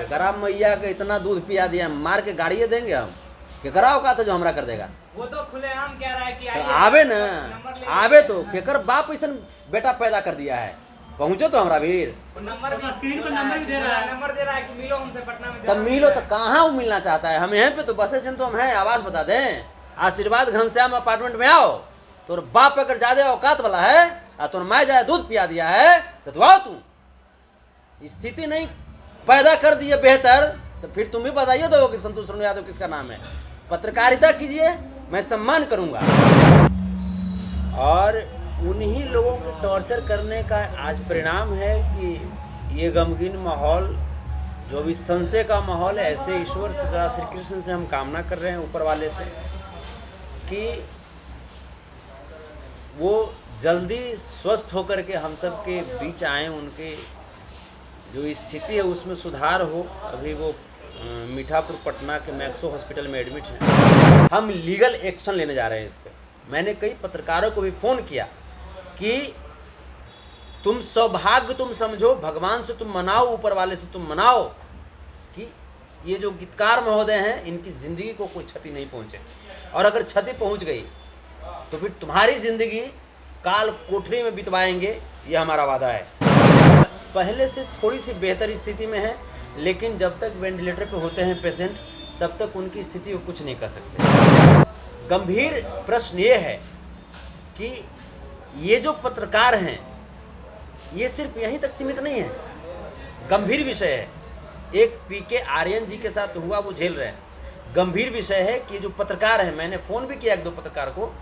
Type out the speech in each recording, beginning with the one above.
केकरा मैया के इतना दूध पिया दिया, मार के गाड़िए देंगे हम। केकरा औकात है जो हमरा कर देगा? वो तो खुलेआम कह रहा है कि तो आवे न, आवे तो केकर बाप ऐसा बेटा पैदा कर दिया है, पहुँचो तो हमरा वीर। नंबर भी स्क्रीन पर नंबर भी दे रहा है, नंबर दे रहा है कि मिलो हमसे पटना में। तब मिलो तो कहाँ वो मिलना चाहता है? हम यहाँ पे तो बस स्टैंड तो हम हैं, आवाज़ बता दें, आशीर्वाद घनश्याम अपार्टमेंट में आओ। तोर बाप अगर ज्यादा औकात वाला है और तोर माँ जाए दूध पिया दिया है तो आओ। तू स्थिति नहीं पैदा कर दिए बेहतर, तो फिर तुम भी बताइए दो कि संतोष शर्मा यादव किसका नाम है। पत्रकारिता कीजिए, मैं सम्मान करूंगा। और उन्हीं लोगों को टॉर्चर करने का आज परिणाम है कि ये गमगीन माहौल, जो भी संशय का माहौल है, ऐसे ईश्वर श्री कृष्ण से हम कामना कर रहे हैं ऊपर वाले से कि वो जल्दी स्वस्थ होकर के हम सब के बीच आए, उनके जो स्थिति है उसमें सुधार हो। अभी वो मीठापुर पटना के मैक्सो हॉस्पिटल में एडमिट हैं। हम लीगल एक्शन लेने जा रहे हैं इस पर। मैंने कई पत्रकारों को भी फ़ोन किया कि तुम सौभाग्य तुम समझो, भगवान से तुम मनाओ, ऊपर वाले से तुम मनाओ कि ये जो गीतकार महोदय हैं इनकी ज़िंदगी को कोई क्षति नहीं पहुँचे, और अगर क्षति पहुँच गई तो फिर तुम्हारी ज़िंदगी काल कोठरी में बितवाएंगे, ये हमारा वादा है। पहले से थोड़ी सी बेहतर स्थिति में है, लेकिन जब तक वेंटिलेटर पे होते हैं पेशेंट तब तक उनकी स्थिति को कुछ नहीं कर सकते। गंभीर प्रश्न ये है कि ये जो पत्रकार हैं ये सिर्फ यहीं तक सीमित नहीं है, गंभीर विषय है। एक पीके आर्यन जी के साथ हुआ, वो झेल रहे हैं। गंभीर विषय है कि जो पत्रकार हैं, मैंने फ़ोन भी किया एक दो पत्रकार को,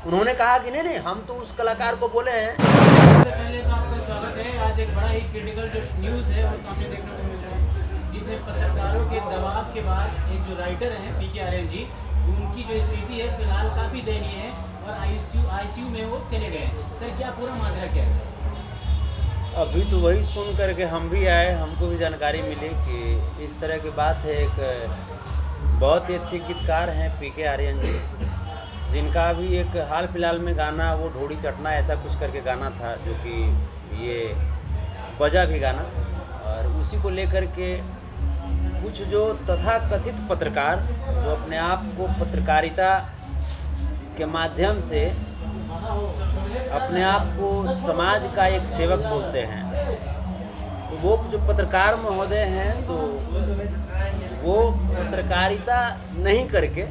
उन्होंने कहा कि नहीं हम तो उस कलाकार को बोले हैं। सबसे पहले तो आपका स्वागत है। आज एक बड़ा ही क्रिटिकल जो न्यूज़ है वो सामने देखने को मिल रहा है, जिसमें पत्रकारों के दबाव के बाद एक जो राइटर हैं पीके आर्यन जी, उनकी जो स्थिति है फिलहाल काफ़ी दयनीय है और आईसीयू में वो चले गए हैं। सर क्या पूरा माजरा क्या है? अभी तो वही सुन करके हम भी आए, हमको भी जानकारी मिली कि इस तरह की बात है। एक बहुत ही अच्छे गीतकार हैं पीके आर्यन जी, जिनका भी एक हाल फिलहाल में गाना वो ढोड़ी चटना ऐसा कुछ करके गाना था, जो कि ये बजा भी गाना, और उसी को लेकर के कुछ जो तथाकथित पत्रकार जो अपने आप को पत्रकारिता के माध्यम से अपने आप को समाज का एक सेवक बोलते हैं, तो वो जो पत्रकार महोदय हैं तो वो पत्रकारिता नहीं करके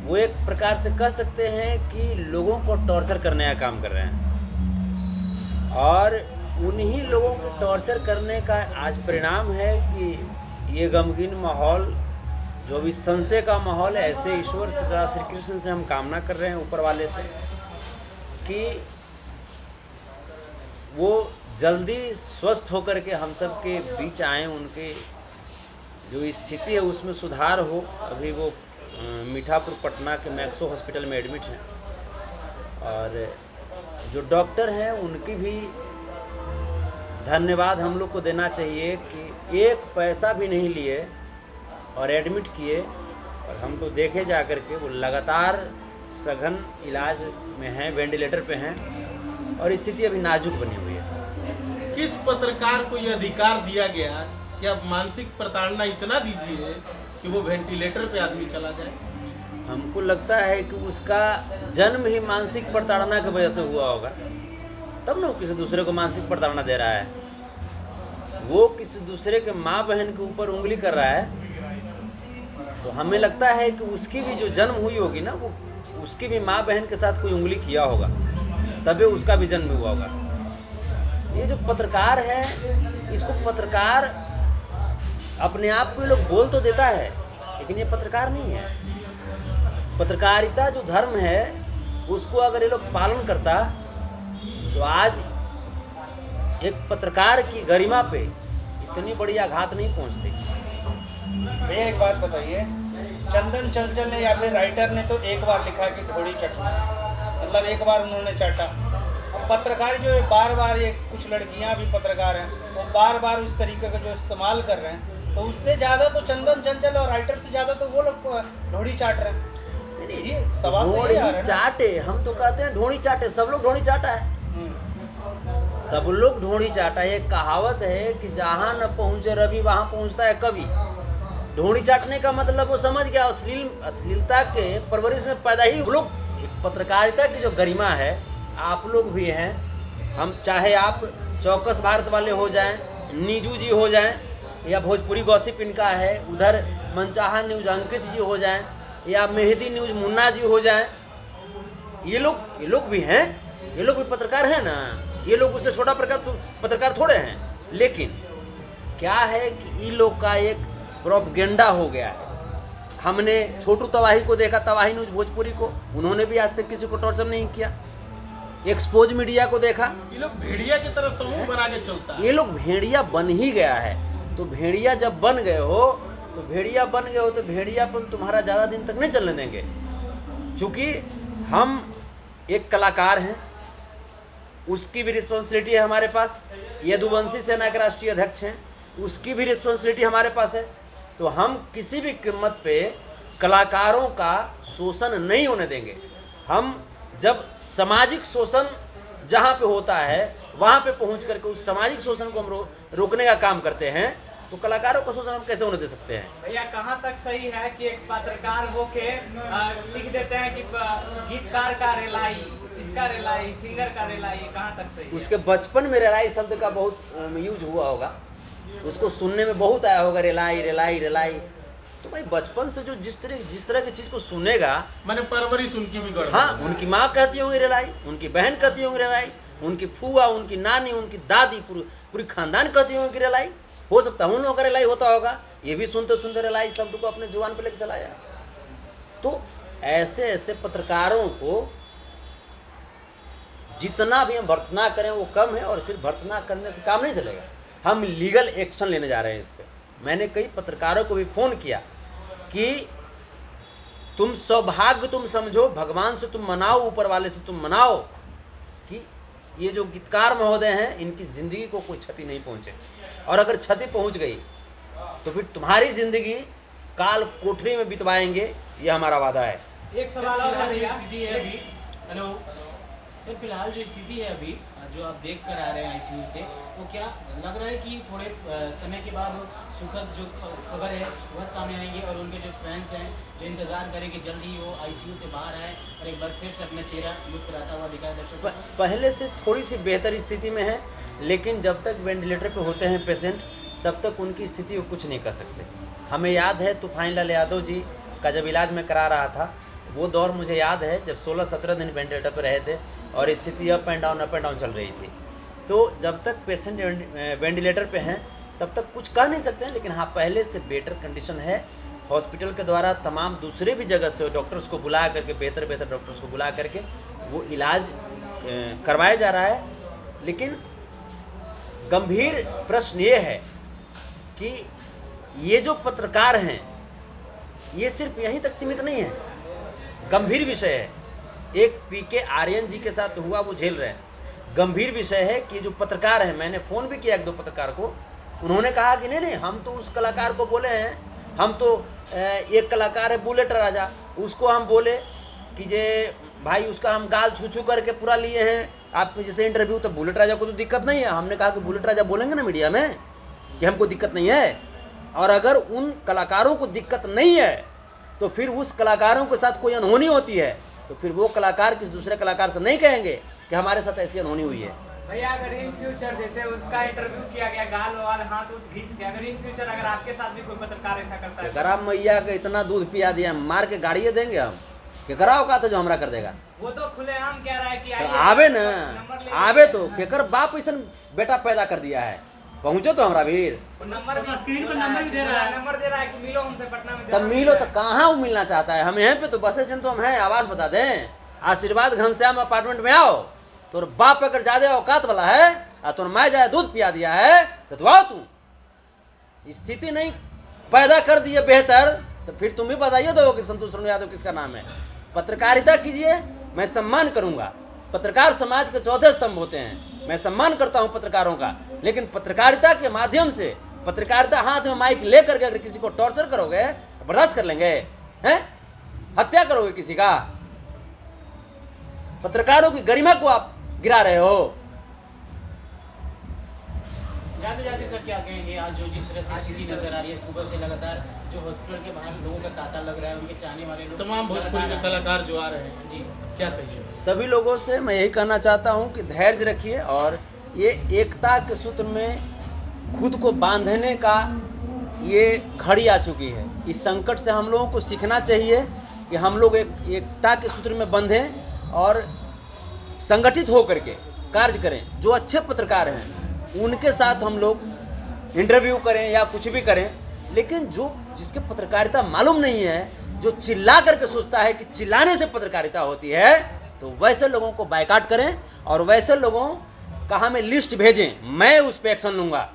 वो एक प्रकार से कह सकते हैं कि लोगों को टॉर्चर करने का काम कर रहे हैं। और उन्हीं लोगों को टॉर्चर करने का आज परिणाम है कि ये गमगीन माहौल, जो भी संशय का माहौल है, ऐसे ईश्वर श्री कृष्ण से हम कामना कर रहे हैं ऊपर वाले से कि वो जल्दी स्वस्थ होकर के हम सब के बीच आए, उनके जो स्थिति है उसमें सुधार हो। अभी वो मीठापुर पटना के मैक्सो हॉस्पिटल में एडमिट हैं, और जो डॉक्टर हैं उनकी भी धन्यवाद हम लोग को देना चाहिए कि एक पैसा भी नहीं लिए और एडमिट किए, और हम तो देखे जा कर के वो लगातार सघन इलाज में हैं, वेंटिलेटर पे हैं, और स्थिति अभी नाजुक बनी हुई है। किस पत्रकार को यह अधिकार दिया गया कि आप मानसिक प्रताड़ना इतना दीजिए कि वो वेंटिलेटर पे आदमी चला जाए? हमको लगता है कि उसका जन्म ही मानसिक प्रताड़ना की वजह से हुआ होगा, तब ना वो किसी दूसरे को मानसिक प्रताड़ना दे रहा है। वो किसी दूसरे के माँ बहन के ऊपर उंगली कर रहा है, तो हमें लगता है कि उसकी भी जो जन्म हुई होगी ना, वो उसकी भी माँ बहन के साथ कोई उंगली किया होगा, तभी उसका भी जन्म हुआ होगा। ये जो पत्रकार है, इसको पत्रकार अपने आप को ये लोग बोल तो देता है, लेकिन ये पत्रकार नहीं है। पत्रकारिता जो धर्म है उसको अगर ये लोग पालन करता तो आज एक पत्रकार की गरिमा पे इतनी बड़ी आघात नहीं पहुंचती। भैया एक बात बताइए, चंदन चंचल ने या फिर राइटर ने तो एक बार लिखा कि ढोड़ी चटना, मतलब एक बार उन्होंने चाटा। अब पत्रकार जो है बार बार, ये कुछ लड़कियां भी पत्रकार हैं, वो बार बार उस तरीके का जो इस्तेमाल कर रहे हैं, तो उससे ज़्यादा तो चंदन चंचल और राइटर से ज़्यादा तो वो लोग ढोड़ी चाट रहे हैं। ढोड़ी चाटे, हम तो कहते हैं ढोड़ी चाटे, सब लोग ढोड़ी चाटा है। सब लोग ढोंढी चाटा। ये कहावत है कि जहाँ न पहुँचे रवि वहाँ पहुँचता है कवि। ढोंढी चाटने का मतलब वो समझ गया, अश्लीलता के परवरिश में पैदा ही लोग। पत्रकारिता की जो गरिमा है, आप लोग भी हैं, हम चाहे आप चौकस भारत वाले हो जाएं, नीजू जी हो जाएं, या भोजपुरी गॉसिप इनका है, उधर मनचाहा न्यूज अंकित जी हो जाएं, या मेहदी न्यूज मुन्ना जी हो जाएं, ये लोग भी हैं, ये लोग भी पत्रकार हैं ना। ये लोग उससे छोटा पत्रकार थोड़े हैं। लेकिन क्या है कि इन लोग का एक प्रोपगेंडा हो गया है। हमने छोटू तवाही को देखा, तवाही न्यूज भोजपुरी को, उन्होंने भी आज तक किसी को टॉर्चर नहीं किया। एक्सपोज मीडिया को देखा, ये लोग भेड़िया की तरह समूह बना के चलता है। ये लोग भेड़िया बन ही गया है। तो भेड़िया जब बन गए हो तो भेड़ियापन तुम्हारा ज़्यादा दिन तक नहीं चलने देंगे। चूँकि हम एक कलाकार हैं, उसकी भी रिस्पॉन्सिबिलिटी है हमारे पास। यदुवंशी सेना के राष्ट्रीय अध्यक्ष हैं, उसकी भी रिस्पॉन्सिबिलिटी हमारे पास है। तो हम किसी भी कीमत पे कलाकारों का शोषण नहीं होने देंगे। हम जब सामाजिक शोषण जहाँ पे होता है वहाँ पे पहुँच करके उस सामाजिक शोषण को हम रोकने का काम करते हैं, तो कलाकारों का शोषण हम कैसे होने दे सकते हैं? भैया कहाँ तक सही है कि एक पत्रकार होके लिख देते हैं कि गीतकार का रेलाई, इसका रेलाई, सिंगर का रेलाई, कहाँ तक सही? उसके बचपन में रेलाई शब्द का बहुत यूज हुआ होगा, उसको सुनने में बहुत आया होगा, रेलाई रेलाई रेलाई। तो भाई बचपन से जो जिस तरह की चीज़ को सुनेगा, मैंने परवरिश उनकी भी गड़बड़। हाँ, उनकी माँ कहती होंगी रेलाई, उनकी बहन कहती होंगी रेलाई, उनकी फूआ, उनकी नानी, उनकी दादी, पूरी खानदान कहती होंगी रेलाई। हो सकता है उन लोगों का रेलाई होता होगा, ये भी सुनते सुनते रेलाई शब्द को अपने जुबान पर लेकर चलाया। तो ऐसे पत्रकारों को जितना भी हम भर्त्सना करें वो कम है, और सिर्फ भर्त्सना करने से काम नहीं चलेगा। हम लीगल एक्शन लेने जा रहे हैं इस पर। मैंने कई पत्रकारों को भी फ़ोन किया कि तुम सौभाग्य तुम समझो, भगवान से तुम मनाओ, ऊपर वाले से तुम मनाओ कि ये जो गीतकार महोदय हैं इनकी ज़िंदगी को कोई क्षति नहीं पहुँचे, और अगर क्षति पहुँच गई तो फिर तुम्हारी ज़िंदगी काल कोठरी में बितवाएंगे, ये हमारा वादा है। एक सवाल और है भैया। स्थिति है अभी, हेलो सर, फिलहाल जो स्थिति है अभी जो आप देख कर आ रहे हैं आईसीयू से, तो क्या लग रहा है कि थोड़े समय के बाद सुखद जो खबर है वह सामने आएंगे, और उनके जो फैंस हैं जो इंतजार करें कि जल्दी ही वो आईसीयू से बाहर आए और एक बार फिर से अपना चेहरा मुस्कुराता हुआ दिखाए दर्शकों? पहले से थोड़ी सी बेहतर स्थिति में है, लेकिन जब तक वेंटिलेटर पे होते हैं पेशेंट, तब तक उनकी स्थिति को कुछ नहीं कर सकते। हमें याद है तूफानीलाल यादव जी का जब इलाज में करा रहा था, वो दौर मुझे याद है जब 16-17 दिन वेंटिलेटर पर रहे थे और स्थिति अप एंड डाउन चल रही थी। तो जब तक पेशेंट वेंटिलेटर पे हैं तब तक कुछ कह नहीं सकते हैं, लेकिन हाँ पहले से बेटर कंडीशन है। हॉस्पिटल के द्वारा तमाम दूसरे भी जगह से डॉक्टर्स को बुला करके, बेहतर डॉक्टर्स को बुला करके वो इलाज करवाया जा रहा है। लेकिन गंभीर प्रश्न ये है कि ये जो पत्रकार हैं ये सिर्फ यहीं तक सीमित नहीं है, गंभीर विषय है। एक पीके आर्यन जी के साथ हुआ, वो झेल रहे हैं। गंभीर विषय है कि जो पत्रकार हैं, मैंने फ़ोन भी किया एक दो पत्रकार को, उन्होंने कहा कि नहीं हम तो उस कलाकार को बोले हैं, हम तो एक कलाकार है बुलेट राजा, उसको हम बोले कि जे भाई उसका हम गाल छू करके पूरा लिए हैं, आप जैसे इंटरव्यू, तो बुलेट राजा को तो दिक्कत नहीं है। हमने कहा कि बुलेट राजा बोलेंगे ना मीडिया में कि हमको दिक्कत नहीं है, और अगर उन कलाकारों को दिक्कत नहीं है तो फिर उस कलाकारों के साथ कोई अनहोनी होती है तो फिर वो कलाकार किसी दूसरे कलाकार से नहीं कहेंगे कि हमारे साथ ऐसी अनहोनी हुई है। भैया अगर इन फ्यूचर जैसे उसका इंटरव्यू किया गया, गाल वाल हाथ खींच के, अगर इन फ्यूचर अगर आपके साथ भी कोई पत्रकार ऐसा करता है, अगर आप मैया के इतना दूध पिया दिया, मार के गाड़िए देंगे हम, केकरा औकात है जो हमरा कर देगा? वो तो खुलेआम कह रहा है कि तो आवे ना, आवे तो केकर बाप ऐसा बेटा पैदा कर दिया है, पहुँचो तो हमरा वीर। नंबर भी स्क्रीन पर नंबर भी दे रहा है, नंबर दे रहा है कि मिलो हमसे पटना में। तब मिलो तो कहाँ वो मिलना चाहता है? हम यहाँ पे तो बस स्टैंड तो हम हैं, आवाज़ बता दें, आशीर्वाद घनश्याम अपार्टमेंट में आओ। तोर बाप अगर ज्यादा औकात वाला है और तोर माँ जाए दूध पिया दिया है तो दुआओ, तू स्थिति नहीं पैदा कर दिए बेहतर, तो फिर तुम भी बताइए दो कि संतोष शर्मा यादव किसका नाम है। पत्रकारिता कीजिए, मैं सम्मान करूंगा। पत्रकार समाज के चौथे स्तंभ होते हैं, मैं सम्मान करता हूं पत्रकारों का, लेकिन पत्रकारिता के माध्यम से, पत्रकारिता हाथ में माइक लेकर के अगर किसी को टॉर्चर करोगे बर्दाश्त कर लेंगे? हैं, हत्या करोगे किसी का? पत्रकारों की गरिमा को आप गिरा रहे हो। जाते जाते सर क्या कहेंगे, आज जो जिस तरह से स्थिति नजर आ रही है, सुबह से लगातार जो हॉस्पिटल के बाहर लोगों का तांता लग रहा है, उनके चाहने वाले लोग तमाम भोजपुरी के कलाकार जो आ रहे हैं, जी, क्या कहिए? सभी लोगों से मैं यही कहना चाहता हूं कि धैर्य रखिए और ये एकता के सूत्र में खुद को बांधने का ये घड़ी आ चुकी है। इस संकट से हम लोगों को सीखना चाहिए कि हम लोग एकता के सूत्र में बंधें और संगठित होकर के कार्य करें। जो अच्छे पत्रकार हैं उनके साथ हम लोग इंटरव्यू करें या कुछ भी करें, लेकिन जो जिसके पत्रकारिता मालूम नहीं है, जो चिल्ला करके सोचता है कि चिल्लाने से पत्रकारिता होती है, तो वैसे लोगों को बायकॉट करें और वैसे लोगों का हमें लिस्ट भेजें। मैं उस पर एक्शन लूँगा,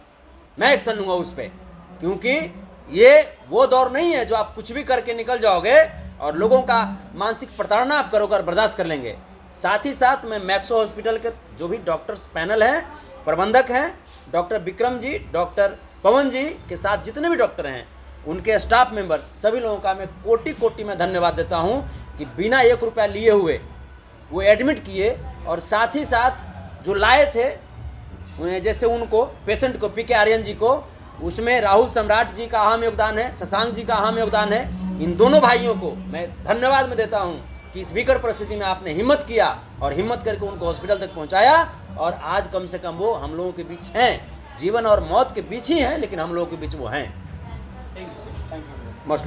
मैं एक्शन लूँगा उस पर, क्योंकि ये वो दौर नहीं है जो आप कुछ भी करके निकल जाओगे और लोगों का मानसिक प्रताड़ना आप करोगे और बर्दाश्त कर लेंगे। साथ ही साथ मैं मैक्सो हॉस्पिटल के जो भी डॉक्टर्स पैनल हैं, प्रबंधक हैं, डॉक्टर विक्रम जी, डॉक्टर पवन जी के साथ जितने भी डॉक्टर हैं, उनके स्टाफ मेंबर्स, सभी लोगों का मैं कोटि कोटि में धन्यवाद देता हूं कि बिना 1 रुपया लिए हुए वो एडमिट किए और साथ ही साथ जो लाए थे जैसे उनको पेशेंट को पीके आर्यन जी को, उसमें राहुल सम्राट जी का अहम योगदान है, शशांक जी का अहम योगदान है। इन दोनों भाइयों को मैं धन्यवाद में देता हूं कि इस विकट परिस्थिति में आपने हिम्मत किया और हिम्मत करके उनको हॉस्पिटल तक पहुंचाया और आज कम से कम वो हम लोगों के बीच हैं। जीवन और मौत के बीच ही हैं, लेकिन हम लोगों के बीच वो हैं। Thank you. मोस्ट